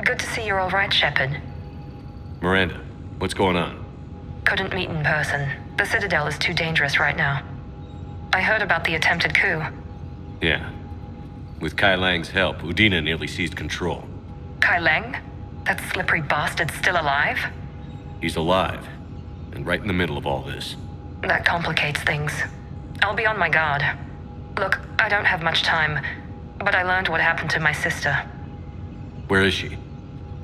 Good to see you're all right, Shepard. Miranda, what's going on? Couldn't meet in person. The Citadel is too dangerous right now. I heard about the attempted coup. Yeah. With Kai Lang's help, Udina nearly seized control. Kai Lang? That slippery bastard's still alive? He's alive, and right in the middle of all this. That complicates things. I'll be on my guard. Look, I don't have much time, but I learned what happened to my sister. Where is she?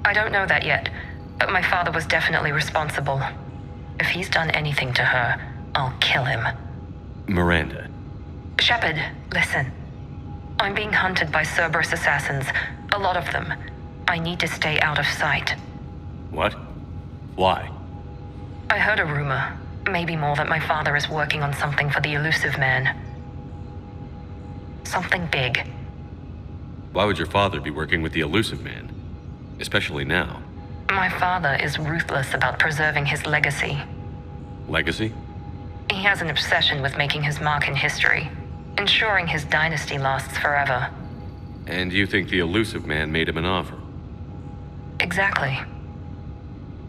I don't know that yet, but my father was definitely responsible. If he's done anything to her, I'll kill him. Miranda. Shepard, listen. I'm being hunted by Cerberus assassins, a lot of them. I need to stay out of sight. What? Why? I heard a rumor, maybe more, that my father is working on something for the Elusive Man. Something big. Why would your father be working with the Elusive Man? Especially now. My father is ruthless about preserving his legacy. Legacy? He has an obsession with making his mark in history, ensuring his dynasty lasts forever. And you think the Elusive Man made him an offer? Exactly.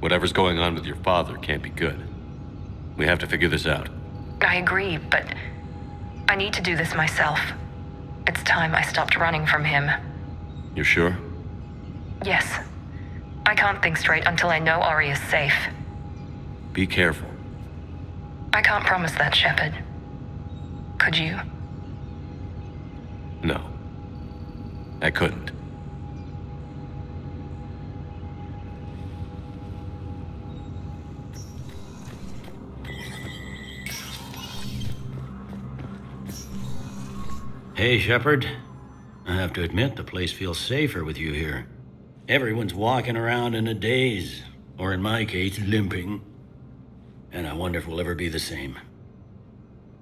Whatever's going on with your father can't be good. We have to figure this out. I agree, but I need to do this myself. It's time I stopped running from him. You're sure? Yes. I can't think straight until I know Ori is safe. Be careful. I can't promise that, Shepard. Could you? No. I couldn't. Hey, Shepard. I have to admit, the place feels safer with you here. Everyone's walking around in a daze, or in my case, limping. And I wonder if we'll ever be the same.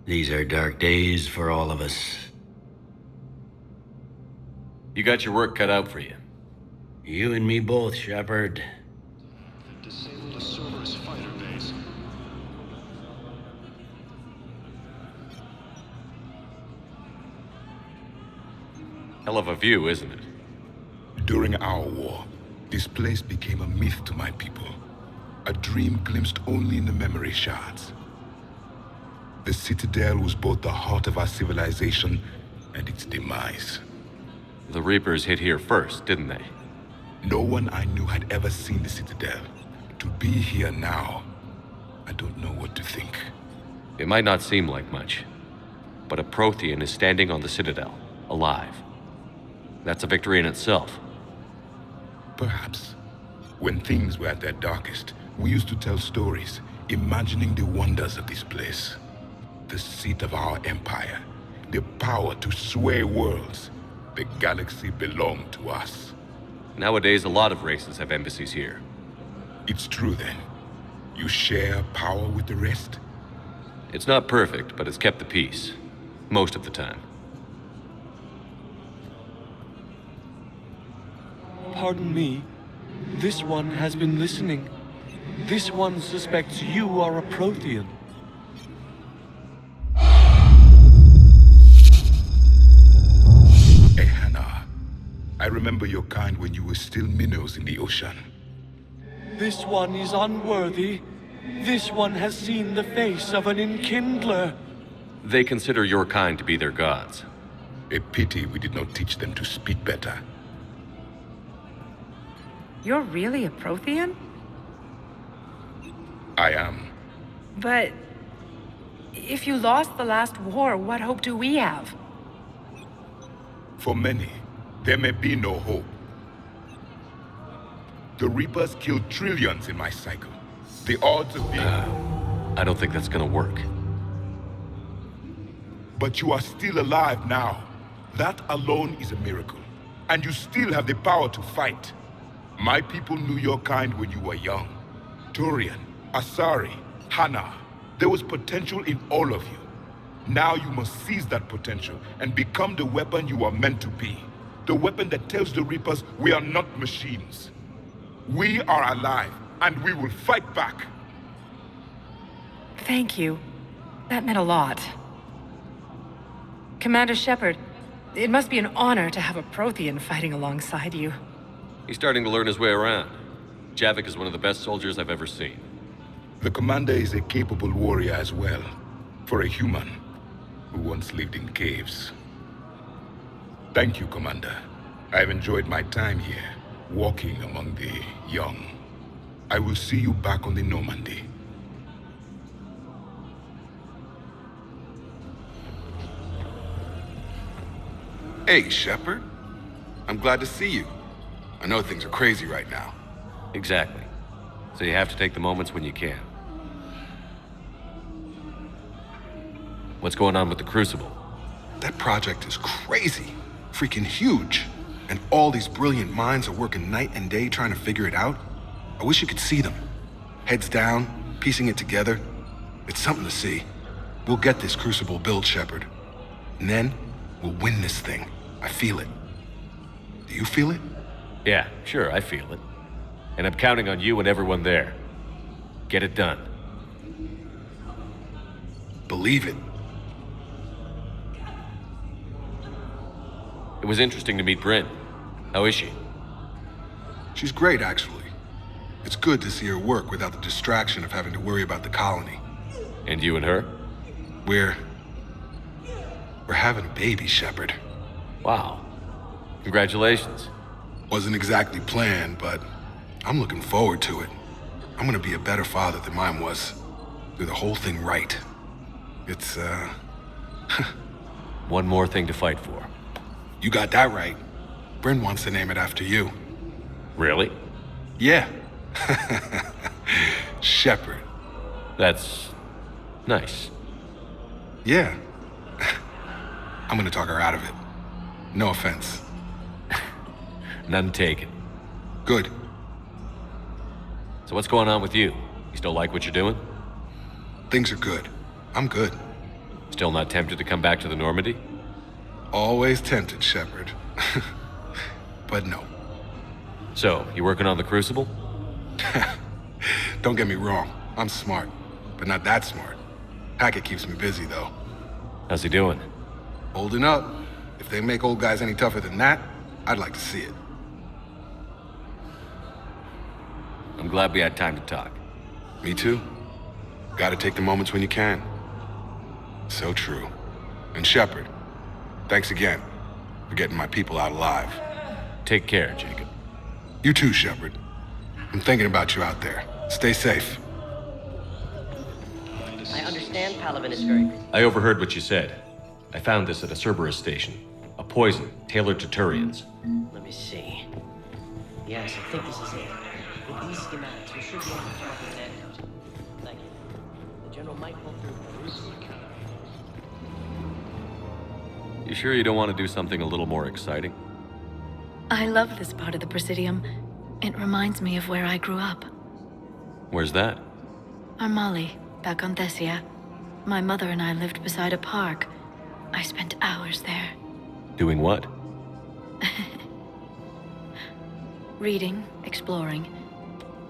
These are dark days for all of us. You got your work cut out for you. You and me both, Shepard. Disabled a Cerberus fighter base. Hell of a view, isn't it? During our war, this place became a myth to my people. A dream glimpsed only in the memory shards. The Citadel was both the heart of our civilization and its demise. The Reapers hit here first, didn't they? No one I knew had ever seen the Citadel. To be here now, I don't know what to think. It might not seem like much, but a Prothean is standing on the Citadel, alive. That's a victory in itself. Perhaps. When things were at their darkest, we used to tell stories, imagining the wonders of this place. The seat of our empire, the power to sway worlds. The galaxy belonged to us. Nowadays, a lot of races have embassies here. It's true then. You share power with the rest? It's not perfect, but it's kept the peace. Most of the time. Pardon me. This one has been listening. This one suspects you are a Prothean. Hey, Hannah. I remember your kind when you were still minnows in the ocean. This one is unworthy. This one has seen the face of an enkindler. They consider your kind to be their gods. A pity we did not teach them to speak better. You're really a Prothean? I am. But if you lost the last war, what hope do we have? For many, there may be no hope. The Reapers killed trillions in my cycle. The odds of being... I don't think that's gonna work. But you are still alive now. That alone is a miracle. And you still have the power to fight. My people knew your kind when you were young. Turian, Asari, Hannah. There was potential in all of you. Now you must seize that potential and become the weapon you are meant to be. The weapon that tells the Reapers we are not machines. We are alive, and we will fight back. Thank you. That meant a lot. Commander Shepard, it must be an honor to have a Prothean fighting alongside you. He's starting to learn his way around. Javik is one of the best soldiers I've ever seen. The commander is a capable warrior as well, for a human who once lived in caves. Thank you, Commander. I've enjoyed my time here, walking among the young. I will see you back on the Normandy. Hey, Shepard. I'm glad to see you. I know things are crazy right now. Exactly. So you have to take the moments when you can. What's going on with the Crucible? That project is crazy. Freaking huge. And all these brilliant minds are working night and day trying to figure it out. I wish you could see them. Heads down, piecing it together. It's something to see. We'll get this Crucible built, Shepard. And then, we'll win this thing. I feel it. Do you feel it? Yeah, sure, I feel it. And I'm counting on you and everyone there. Get it done. Believe it. It was interesting to meet Bryn. How is she? She's great, actually. It's good to see her work without the distraction of having to worry about the colony. And you and her? We're having a baby, Shepard. Wow. Congratulations. Wasn't exactly planned, but I'm looking forward to it. I'm gonna be a better father than mine was. Do the whole thing right. It's, One more thing to fight for. You got that right. Bryn wants to name it after you. Really? Yeah. Shepard. That's nice. Yeah. I'm gonna talk her out of it. No offense. None taken. Good. So what's going on with you? You still like what you're doing? Things are good. I'm good. Still not tempted to come back to the Normandy? Always tempted, Shepard. But no. So, you working on the Crucible? Don't get me wrong. I'm smart, but not that smart. Hackett keeps me busy, though. How's he doing? Holding up. If they make old guys any tougher than that, I'd like to see it. I'm glad we had time to talk. Me too. Gotta take the moments when you can. So true. And Shepard, thanks again for getting my people out alive. Take care, Jacob. You too, Shepard. I'm thinking about you out there. Stay safe. I understand Palaven is very busy. I overheard what you said. I found this at a Cerberus station. A poison tailored to Turians. Let me see. Yes, I think this is it. With these schematics, we should be able to come up with an antidote. Thank you. The General might pull through Jerusalem. You sure you don't want to do something a little more exciting? I love this part of the Presidium. It reminds me of where I grew up. Where's that? Armali, back on Thessia. My mother and I lived beside a park. I spent hours there. Doing what? Reading, exploring,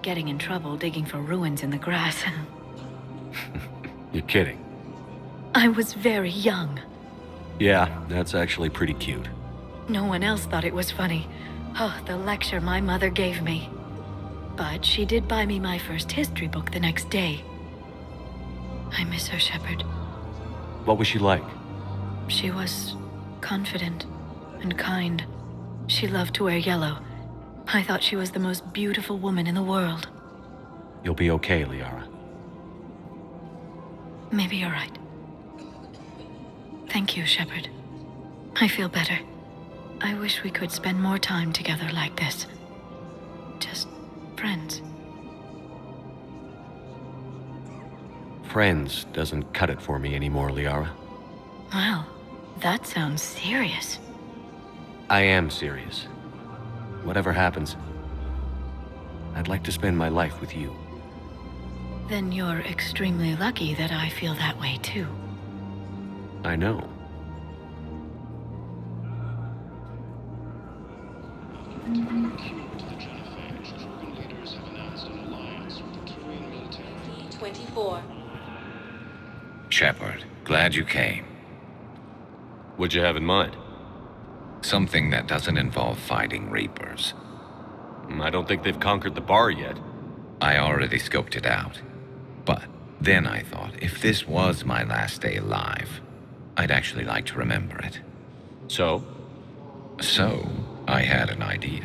getting in trouble digging for ruins in the grass. You're kidding. I was very young. Yeah, that's actually pretty cute. No one else thought it was funny. Oh, the lecture my mother gave me. But she did buy me my first history book the next day. I miss her, Shepard. What was she like? She was confident and kind. She loved to wear yellow. I thought she was the most beautiful woman in the world. You'll be okay, Liara. Maybe you're right. Thank you, Shepard. I feel better. I wish we could spend more time together like this. Just friends. Friends doesn't cut it for me anymore, Liara. Well, that sounds serious. I am serious. Whatever happens, I'd like to spend my life with you. Then you're extremely lucky that I feel that way too. I know. Shepard, glad you came. What'd you have in mind? Something that doesn't involve fighting Reapers. I don't think they've conquered the bar yet. I already scoped it out. But then I thought, if this was my last day alive, I'd actually like to remember it. So? So, I had an idea.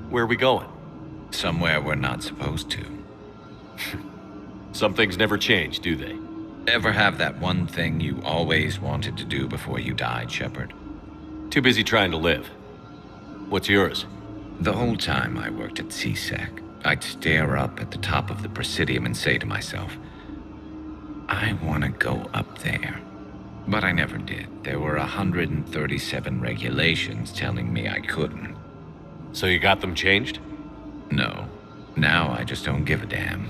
Where are we going? Somewhere we're not supposed to. Some things never change, do they? Ever have that one thing you always wanted to do before you died, Shepard? Too busy trying to live. What's yours? The whole time I worked at CSEC, I'd stare up at the top of the Presidium and say to myself, I want to go up there. But I never did. There were 137 regulations telling me I couldn't. So you got them changed? No. Now I just don't give a damn.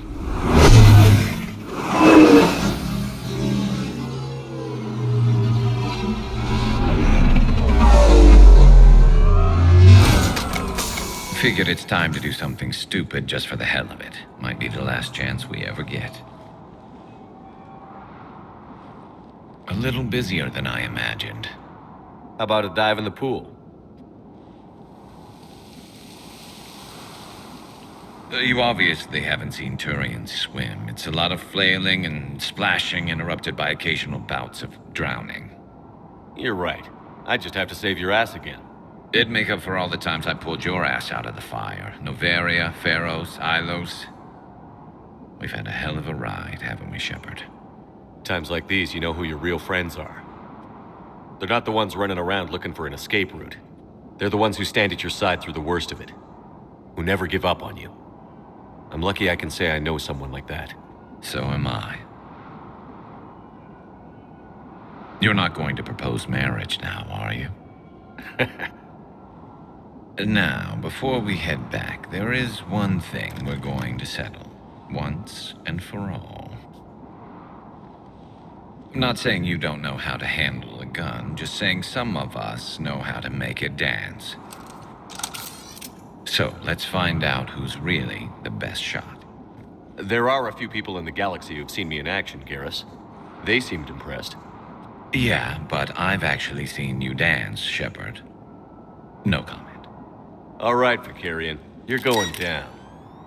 Figured it's time to do something stupid just for the hell of it. Might be the last chance we ever get. A little busier than I imagined. How about a dive in the pool? You obviously haven't seen Turians swim. It's a lot of flailing and splashing, interrupted by occasional bouts of drowning. You're right. I just have to save your ass again. It'd make up for all the times I pulled your ass out of the fire. Noveria, Pharos, Ilos. We've had a hell of a ride, haven't we, Shepard? Times like these, you know who your real friends are. They're not the ones running around looking for an escape route. They're the ones who stand at your side through the worst of it. Who never give up on you. I'm lucky I can say I know someone like that. So am I. You're not going to propose marriage now, are you? Now, before we head back, there is one thing we're going to settle. Once and for all. I'm not saying you don't know how to handle a gun, just saying some of us know how to make it dance. So, let's find out who's really the best shot. There are a few people in the galaxy who've seen me in action, Garrus. They seemed impressed. Yeah, but I've actually seen you dance, Shepard. No comment. All right, Vicarian. You're going down.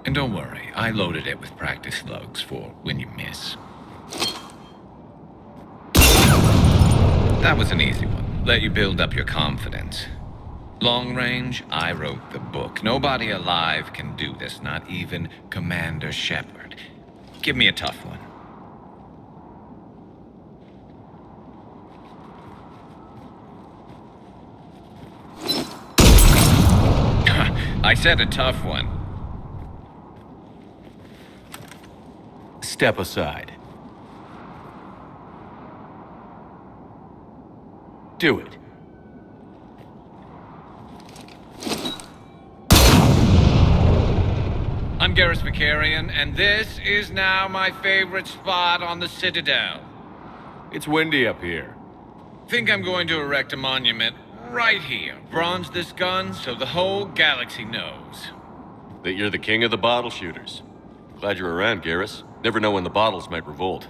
And don't worry, I loaded it with practice slugs for when you miss. That was an easy one. Let you build up your confidence. Long range, I wrote the book. Nobody alive can do this, not even Commander Shepard. Give me a tough one. I said a tough one. Step aside. Do it. I'm Garrus Vicarian, and this is now my favorite spot on the Citadel. It's windy up here. Think I'm going to erect a monument right here. Bronze this gun so the whole galaxy knows. That you're the king of the bottle shooters. Glad you're around, Garrus. Never know when the bottles might revolt.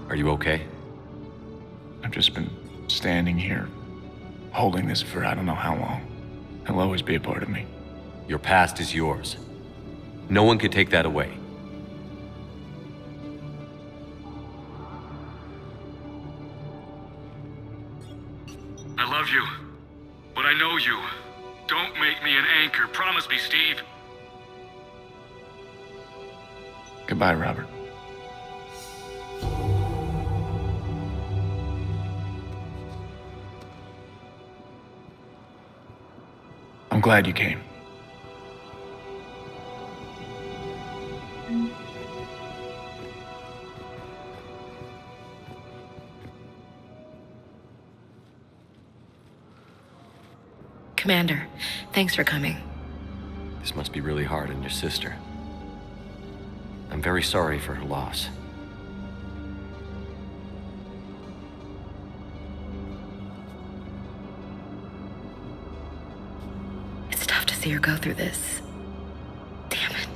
Are you okay? I've just been standing here, holding this for I don't know how long. It'll always be a part of me. Your past is yours. No one can take that away. I love you, but I know you. Don't make me an anchor. Promise me, Steve. Goodbye, Robert. I'm glad you came. Commander, thanks for coming. This must be really hard on your sister. I'm very sorry for her loss. tough to see her go through this. Damn it.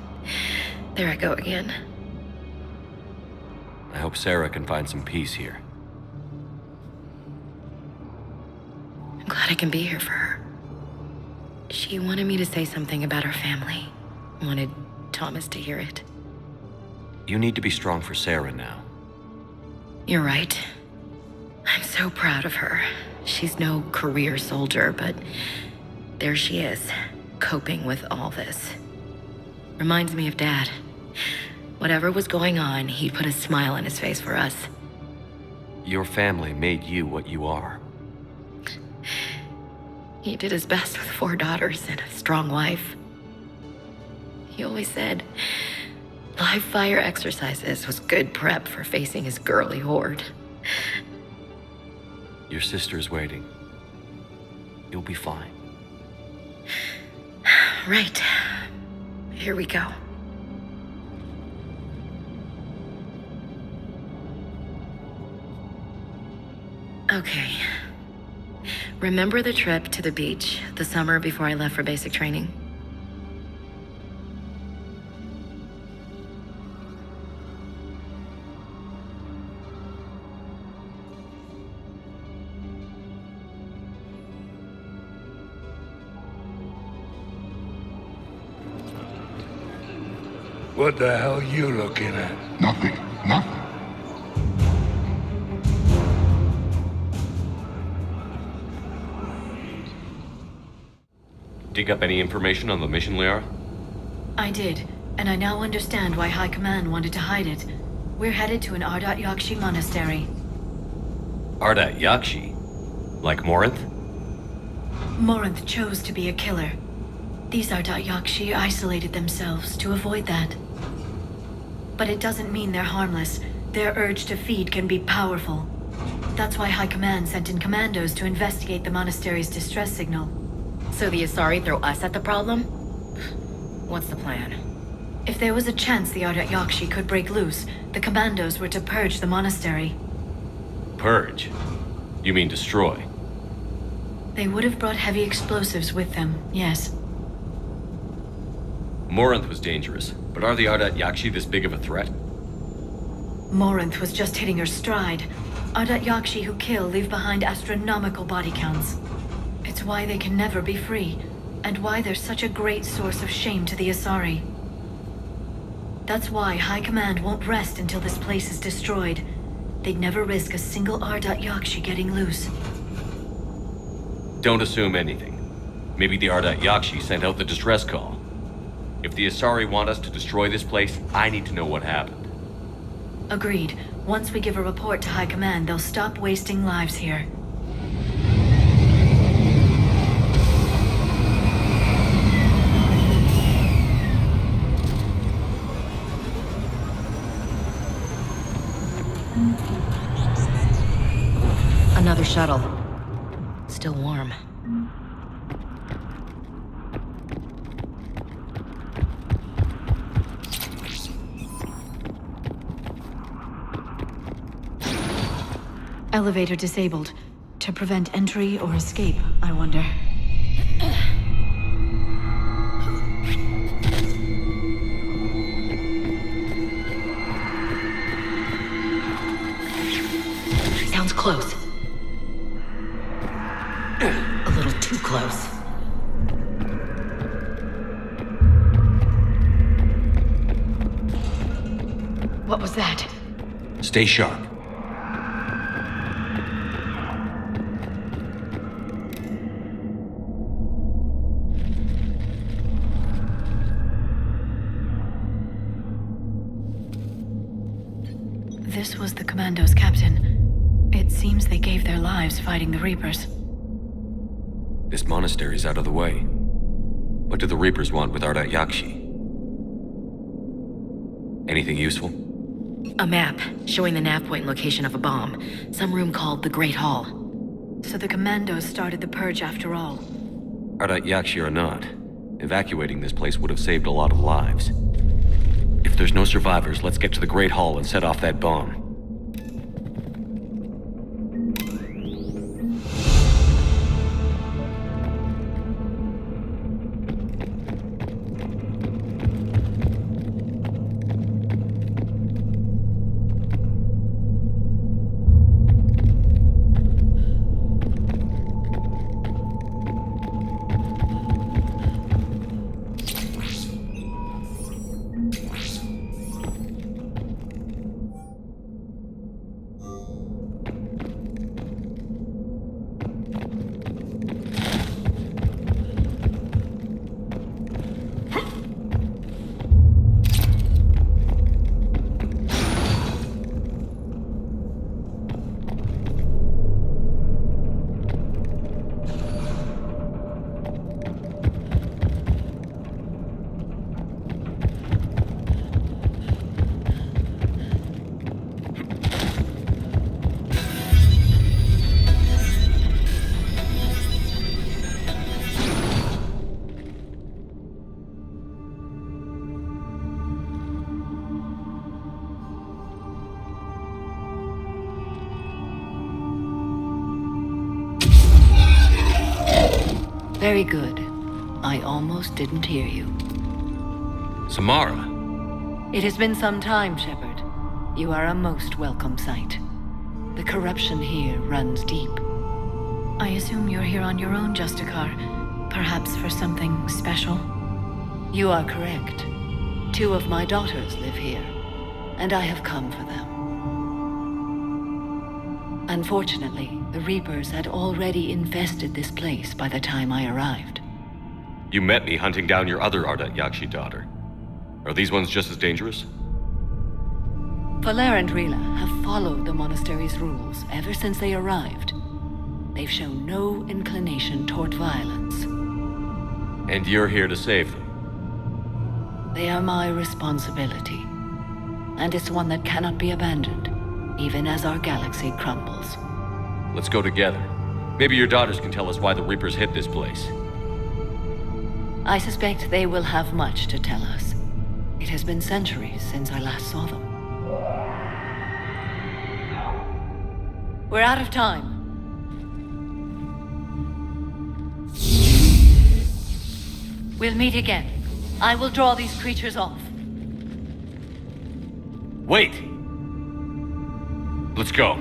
There I go again. I hope Sarah can find some peace here. I'm glad I can be here for her. She wanted me to say something about her family. Wanted Thomas to hear it. You need to be strong for Sarah now. You're right. I'm so proud of her. She's no career soldier, but there she is, coping with all this. Reminds me of Dad. Whatever was going on, he put a smile on his face for us. Your family made you what you are. He did his best with 4 daughters and a strong wife. He always said live fire exercises was good prep for facing his girly horde. Your sister's waiting. You'll be fine. Right. Here we go. Okay. Remember the trip to the beach the summer before I left for basic training? What the hell you looking at? Nothing. Nothing. Dig up any information on the mission, Liara? I did, and I now understand why High Command wanted to hide it. We're headed to an Ardat Yakshi monastery. Ardat Yakshi? Like Morinth? Morinth chose to be a killer. These Ardat Yakshi isolated themselves to avoid that. But it doesn't mean they're harmless. Their urge to feed can be powerful. That's why High Command sent in commandos to investigate the monastery's distress signal. So the Asari throw us at the problem? What's the plan? If there was a chance the Ardat Yakshi could break loose, the commandos were to purge the monastery. Purge? You mean destroy? They would have brought heavy explosives with them, yes. Morinth was dangerous, but are the Ardat Yakshi this big of a threat? Morinth was just hitting her stride. Ardat Yakshi who kill leave behind astronomical body counts. It's why they can never be free, and why they're such a great source of shame to the Asari. That's why High Command won't rest until this place is destroyed. They'd never risk a single Ardat Yakshi getting loose. Don't assume anything. Maybe the Ardat Yakshi sent out the distress call. If the Asari want us to destroy this place, I need to know what happened. Agreed. Once we give a report to High Command, they'll stop wasting lives here. Another shuttle. Still warm. Elevator disabled. To prevent entry or escape, I wonder. Sounds close. A little too close. What was that? Stay sharp. This was the Commando's captain. It seems they gave their lives fighting the Reapers. This monastery's out of the way. What do the Reapers want with Ardat Yakshi? Anything useful? A map showing the nav point location of a bomb. Some room called the Great Hall. So the Commandos started the purge after all. Ardat Yakshi or not, evacuating this place would have saved a lot of lives. If there's no survivors, let's get to the Great Hall and set off that bomb. Very good. I almost didn't hear you. Samara. It has been some time, Shepard. You are a most welcome sight. The corruption here runs deep. I assume you're here on your own, Justicar. Perhaps for something special? You are correct. 2 of my daughters live here, and I have come for them. Unfortunately, the Reapers had already infested this place by the time I arrived. You met me hunting down your other Ardat Yakshi daughter. Are these ones just as dangerous? Valer and Rila have followed the monastery's rules ever since they arrived. They've shown no inclination toward violence. And you're here to save them? They are my responsibility. And it's one that cannot be abandoned, even as our galaxy crumbles. Let's go together. Maybe your daughters can tell us why the Reapers hit this place. I suspect they will have much to tell us. It has been centuries since I last saw them. We're out of time. We'll meet again. I will draw these creatures off. Wait! Let's go.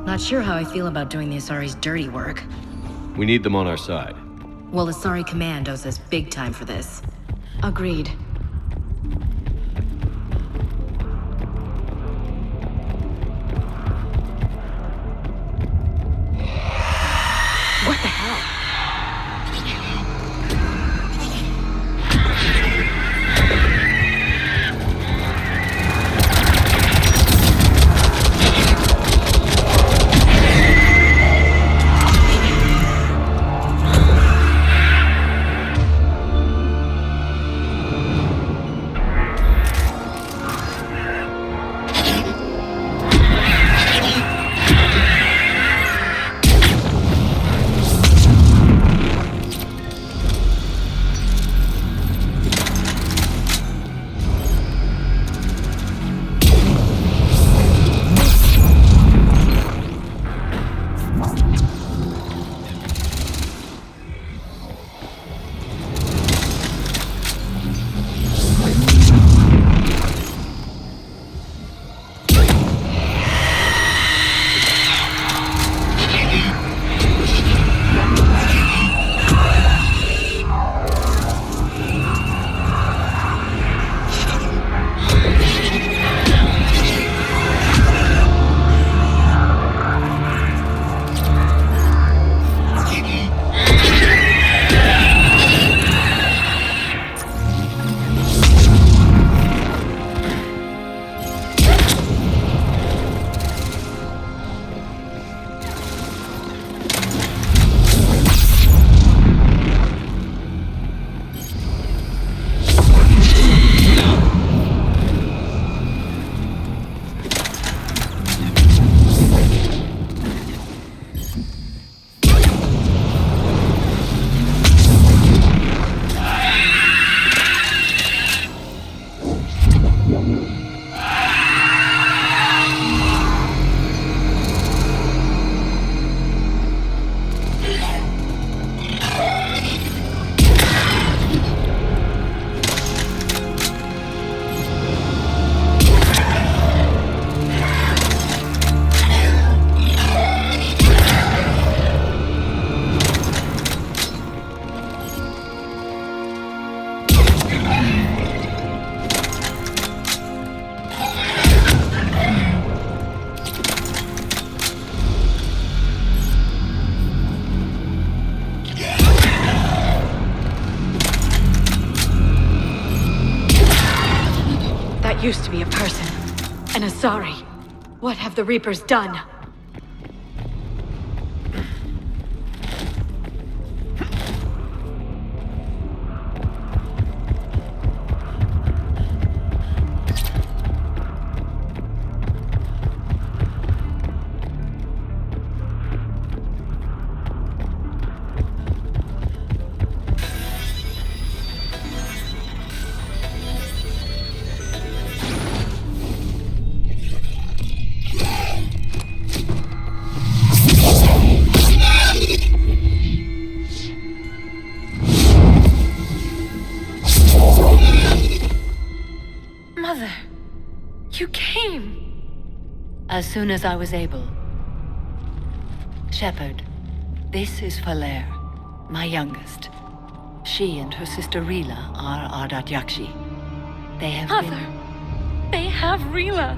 Not sure how I feel about doing the Asari's dirty work. We need them on our side. Well, Asari Command owes us big time for this. Agreed. What the hell? Used to be a person. An Asari. What have the Reapers done? As soon as I was able. Shepard, this is Falere, my youngest. She and her sister Rila are Ardat Yakshi. They have Mother! They have Rila!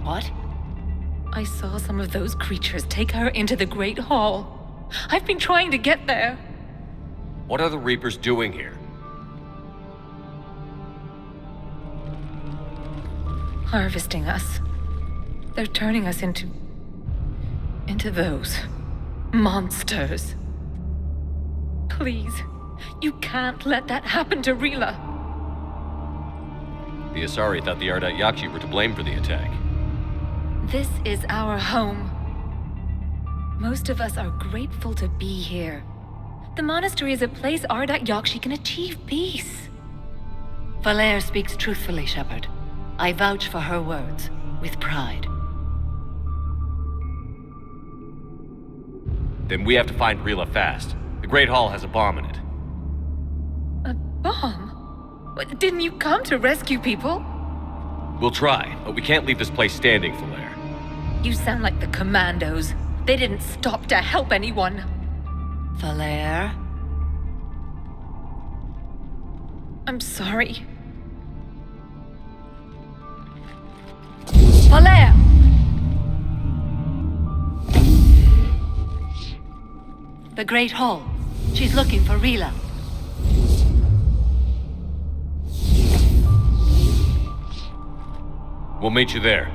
What? I saw some of those creatures take her into the Great Hall. I've been trying to get there. What are the Reapers doing here? Harvesting us. They're turning us into those monsters. Please, you can't let that happen to Rila. The Asari thought the Ardat Yakshi were to blame for the attack. This is our home. Most of us are grateful to be here. The monastery is a place Ardat Yakshi can achieve peace. Falere speaks truthfully, Shepard. I vouch for her words, with pride. Then we have to find Rila fast. The Great Hall has a bomb in it. A bomb? What, didn't you come to rescue people? We'll try, but we can't leave this place standing, Falere. You sound like the Commandos. They didn't stop to help anyone. Falere? I'm sorry. Falere! The Great Hall. She's looking for Rila. We'll meet you there.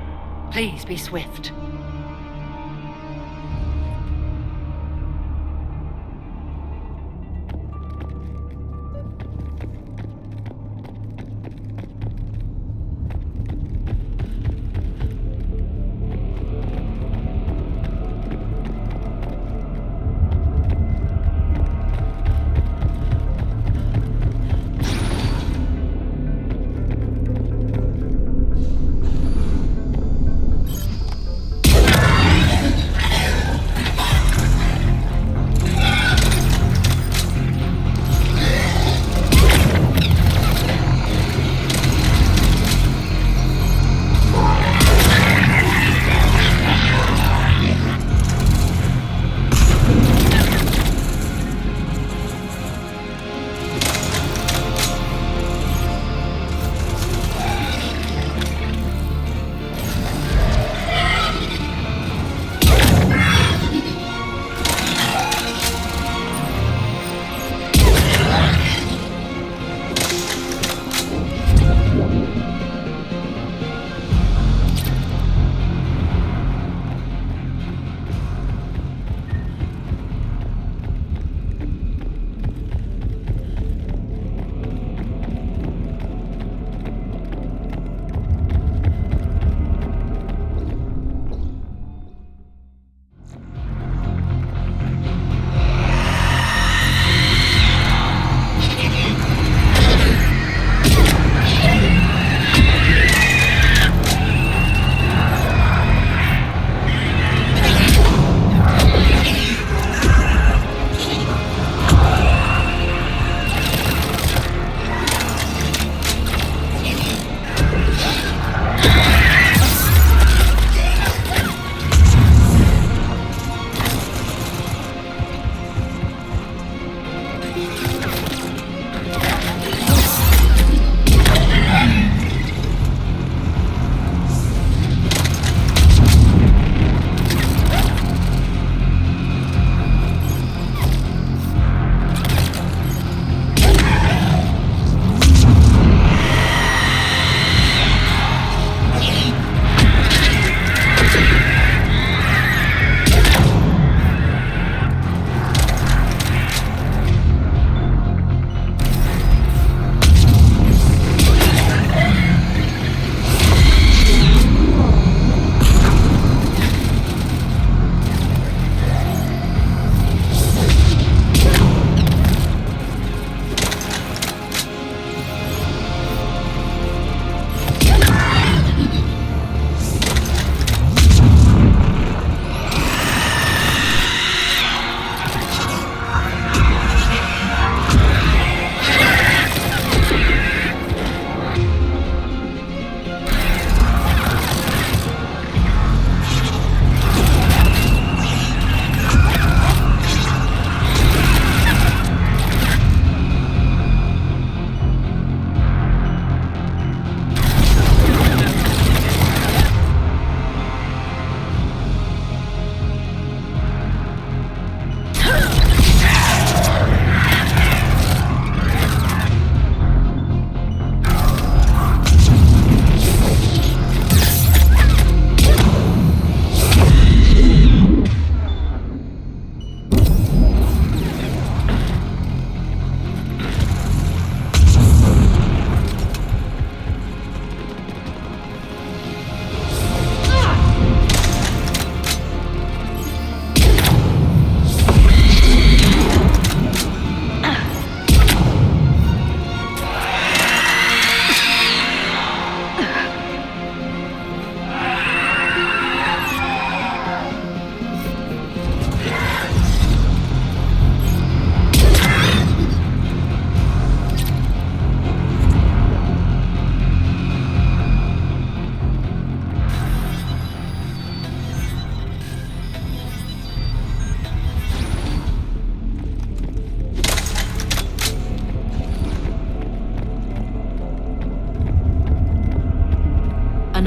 Please be swift.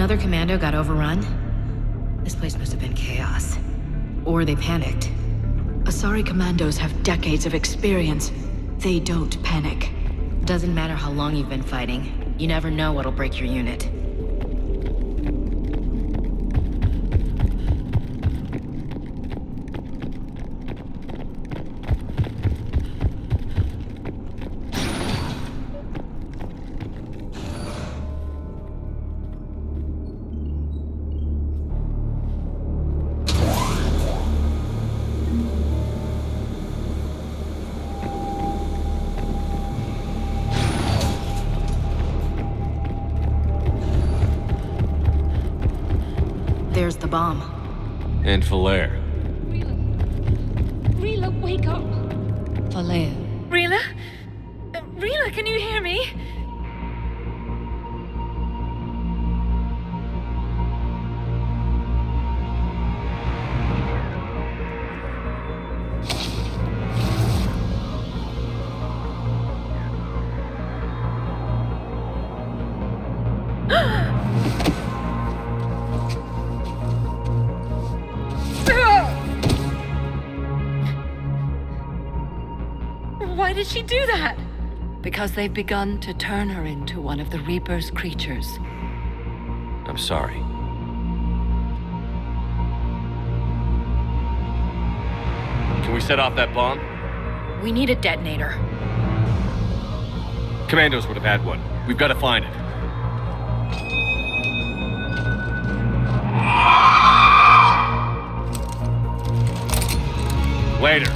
another commando got overrun? This place must have been chaos. Or they panicked. Asari commandos have decades of experience. They don't panic. Doesn't matter how long you've been fighting. You never know what'll break your unit. There's the bomb. And Falaire. Rila, wake up! Falaire. Rila? Rila, can you hear me? Why did she do that? Because they've begun to turn her into one of the Reaper's creatures. I'm sorry. Can we set off that bomb? We need a detonator. Commandos would have had one. We've got to find it. Later.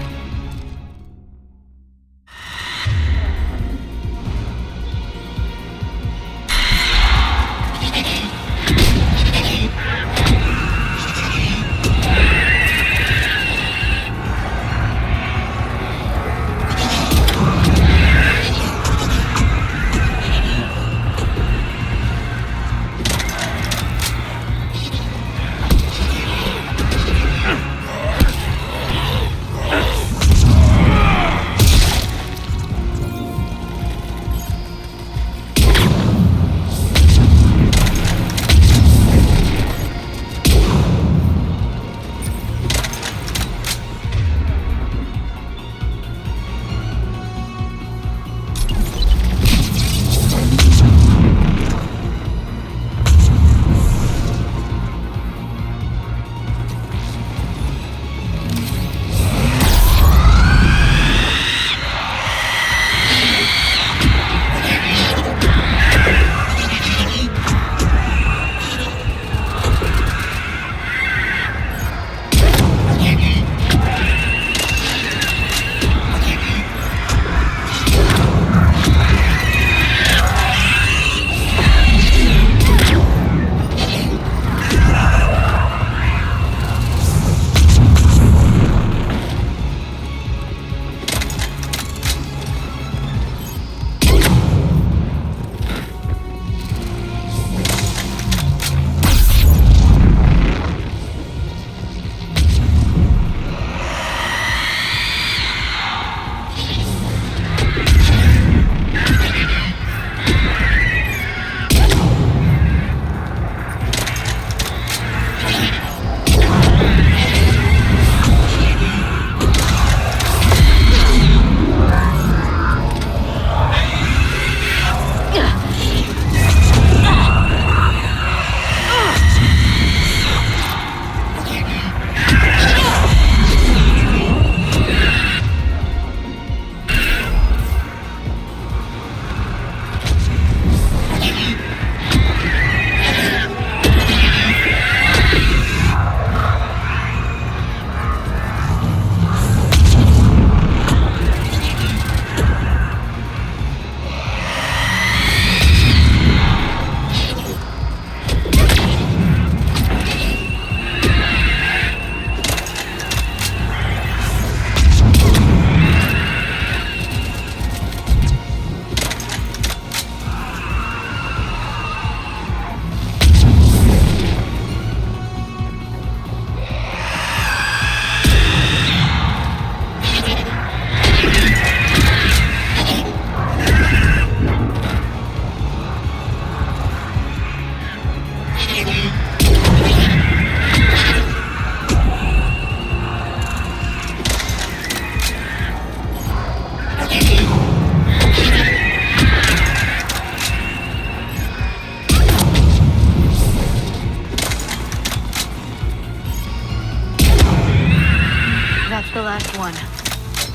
That's the last one.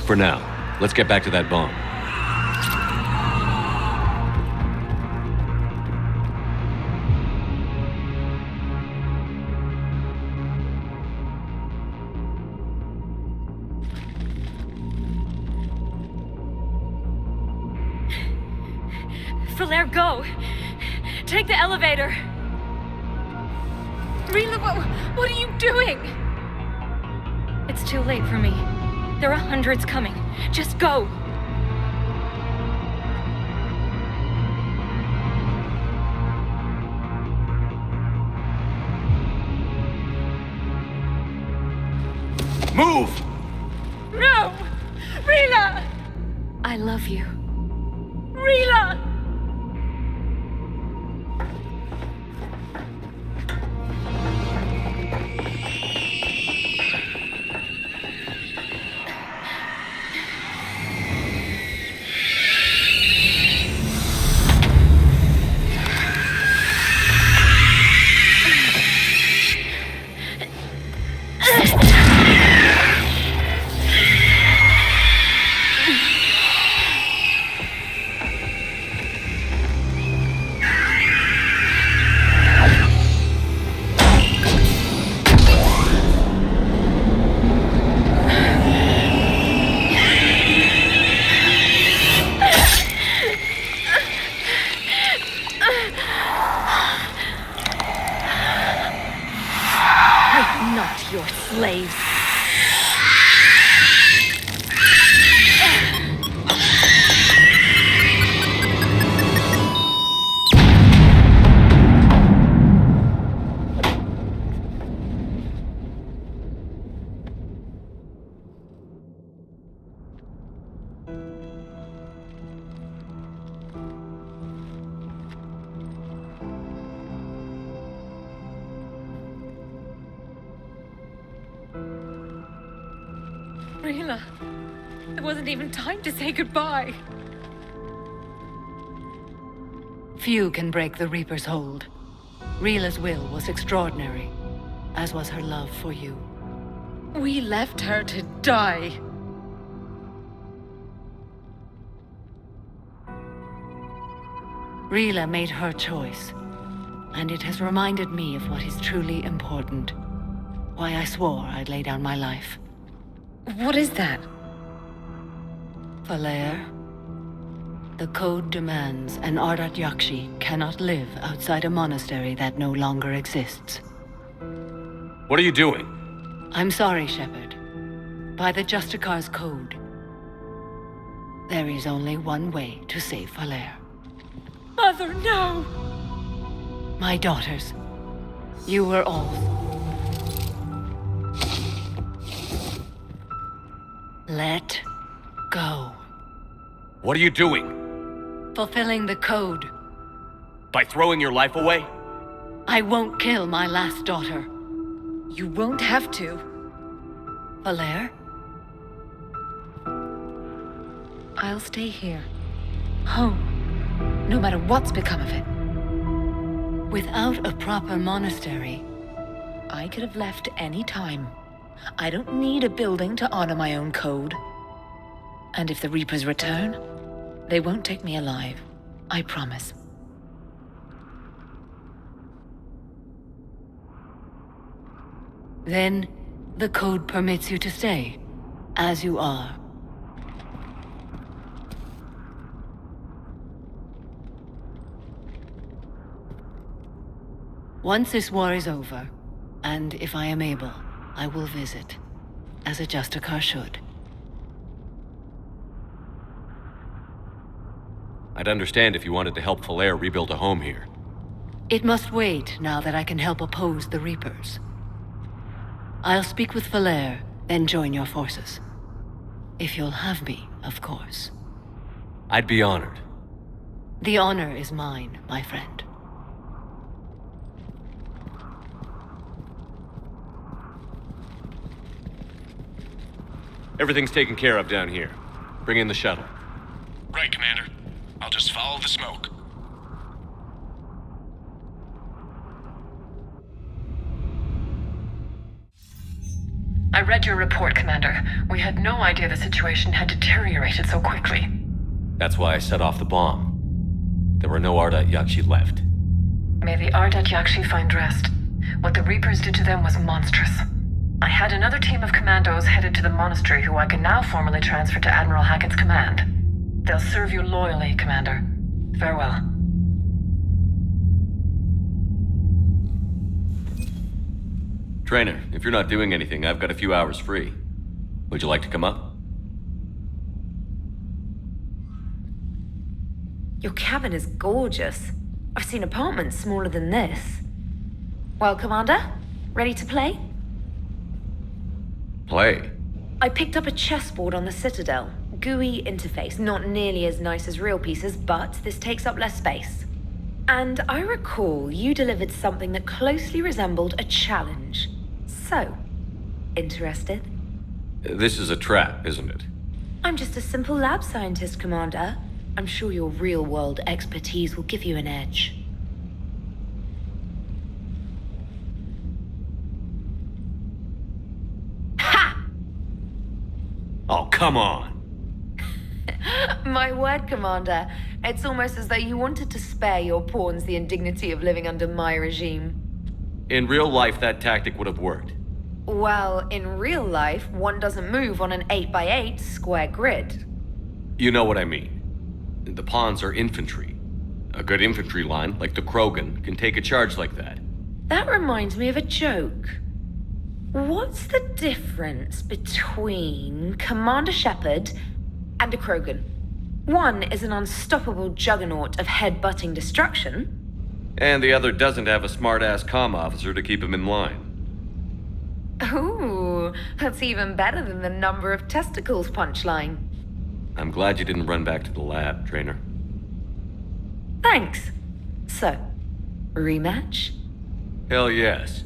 For now, let's get back to that bomb. Flair, go! Take the elevator! Rila, what are you doing? It's too late for me. There are hundreds coming. Just go! Move! No! Rila! I love you. Rila! Not your slaves. Rila, it wasn't even time to say goodbye. Few can break the Reaper's hold. Rila's will was extraordinary, as was her love for you. We left her to die. Rila made her choice, and it has reminded me of what is truly important. Why I swore I'd lay down my life. What is that? Falair, the code demands an Ardat Yakshi cannot live outside a monastery that no longer exists. What are you doing? I'm sorry, Shepard. By the Justicar's code, there is only one way to save Falair. Mother, no! My daughters, you were all. Let go. What are you doing? Fulfilling the code. By throwing your life away? I won't kill my last daughter. You won't have to. Falair? I'll stay here. Home. No matter what's become of it. Without a proper monastery, I could have left any time. I don't need a building to honor my own code. And if the Reapers return, they won't take me alive. I promise. Then, the code permits you to stay, as you are. Once this war is over, and if I am able, I will visit, as a Justicar should. I'd understand if you wanted to help Falair rebuild a home here. It must wait now that I can help oppose the Reapers. I'll speak with Falair, then join your forces. If you'll have me, of course. I'd be honored. The honor is mine, my friend. Everything's taken care of down here. Bring in the shuttle. Right, Commander. I'll just follow the smoke. I read your report, Commander. We had no idea the situation had deteriorated so quickly. That's why I set off the bomb. There were no Ardat Yakshi left. May the Ardat Yakshi find rest. What the Reapers did to them was monstrous. I had another team of commandos headed to the monastery who I can now formally transfer to Admiral Hackett's command. They'll serve you loyally, Commander. Farewell. Trainer, if you're not doing anything, I've got a few hours free. Would you like to come up? Your cabin is gorgeous. I've seen apartments smaller than this. Well, Commander, ready to play? Play? I picked up a chessboard on the Citadel. GUI interface, not nearly as nice as real pieces, but this takes up less space. And I recall you delivered something that closely resembled a challenge. So, interested? This is a trap, isn't it? I'm just a simple lab scientist, Commander. I'm sure your real-world expertise will give you an edge. Ha! Oh, come on! My word, Commander. It's almost as though you wanted to spare your pawns the indignity of living under my regime. In real life, that tactic would have worked. Well, in real life, one doesn't move on an 8x8 square grid. You know what I mean. The pawns are infantry. A good infantry line, like the Krogan, can take a charge like that. That reminds me of a joke. What's the difference between Commander Shepard and a Krogan? One is an unstoppable juggernaut of head-butting destruction. And the other doesn't have a smart-ass comm officer to keep him in line. Ooh, that's even better than the number of testicles punchline. I'm glad you didn't run back to the lab, Trainer. Thanks. So, rematch? Hell yes.